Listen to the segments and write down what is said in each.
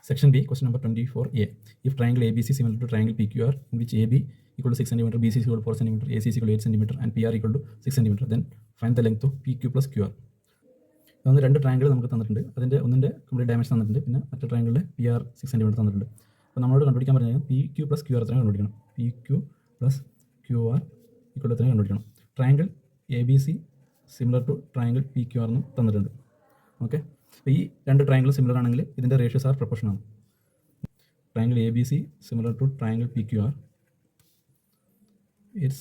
Section B, question number 24A. If triangle ABC is similar to triangle PQR, in which AB equal to 6 cm, BC is equal to 4 cm, AC is equal to 8 cm, and PR equal to 6 cm, then find the length of PQ plus QR. അതൊന്ന് രണ്ട് triangle നമുക്ക് തന്നിട്ടുണ്ട്. അതിൻ്റെ ഒന്നിൻ്റെ complete dimension തന്നിട്ടുണ്ട്, പിന്നെ മറ്റേ ട്രയാങ്കിളിൽ PR 6 cm തന്നിട്ടുണ്ട്. അപ്പോൾ നമ്മളോട് കണ്ടുപിടിക്കാൻ പറഞ്ഞാൽ PQ പ്ലസ് QR എത്രയാണ് കണ്ടുപിടിക്കണം. PQ plus QR equal to എത്രയാണ് കണ്ടുപിടിക്കണം. Triangle ABC similar to triangle PQR എന്നും തന്നിട്ടുണ്ട്. ഓക്കെ, അപ്പോൾ ഈ രണ്ട് ട്രയാങ്കിൾ സിമിലർ ആണെങ്കിൽ ഇതിൻ്റെ റേഷ്യോസ് ആർ പ്രൊപ്പോർഷൻ ആണ്. Triangle ABC similar to triangle PQR, its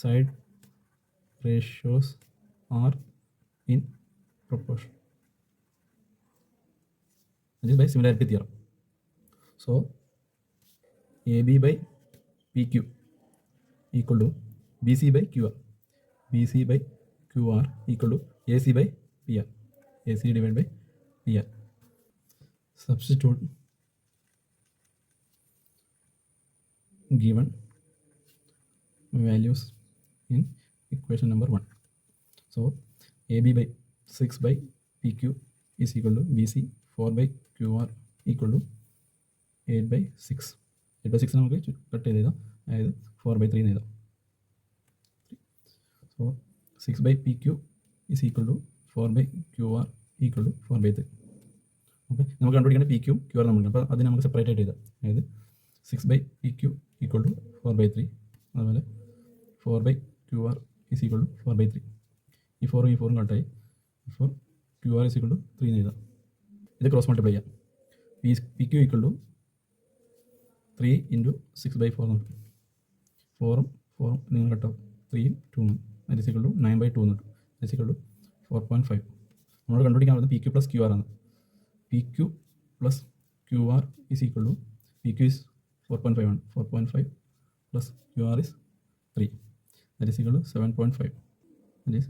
side ratios are in proportion. That is by similarity theorem. So AB by PQ equal to BC by QR. BC by QR equal to AC by PR. AC divided by PR. Substitute given values in equation number 1. So AB by 6 by PQ is equal to BC 4 by QR equal to 8 by 6. 8 by 6 നമുക്ക് cut ചെയ്ത് എഴുതാം, അതായത് 4 by 3 എഴുതാം. So 6 by PQ is equal to 4 by QR equal to 4 by 3. Okay, നമുക്ക് കണ്ടുപിടിക്കേണ്ട PQ QR നമ്മൾ, അപ്പോൾ അതിന് നമുക്ക് സെപ്പറേറ്റ് ആയിട്ട് എഴുതാം. അതായത് 6 by PQ equal to 4 by 3, അതുപോലെ 4 by QR is equal to 4 by 3. ഈ 4 ഈ 4 കട്ടായി, ഇപ്പോൾ QR is equal to 3 എന്ന് എഴുതാം. ഇത് ക്രോസ് മൾട്ടിപ്ലൈ ചെയ്യാം. PQ equal to 3 into 6 by 4 എന്ന് കിട്ടും. 4ഉം 4ഉം നിങ്ങൾ കട്ടാവും, 3ഉം 2ഉം, that is equal to 9 by 2 എന്ന് കിട്ടും. that is equal to 4.5. നമ്മൾ കണ്ടുപിടിക്കാൻ പറ്റുന്നത് PQ plus QR ആണ്. PQ plus QR is equal to, PQ is 4.5 ആണ്, 4.5 plus QR is 3, that is equal to 7.5. that is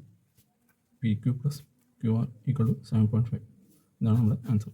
PQ plus QR equal to 7.5. ഇതാണ് നമ്മുടെ answer.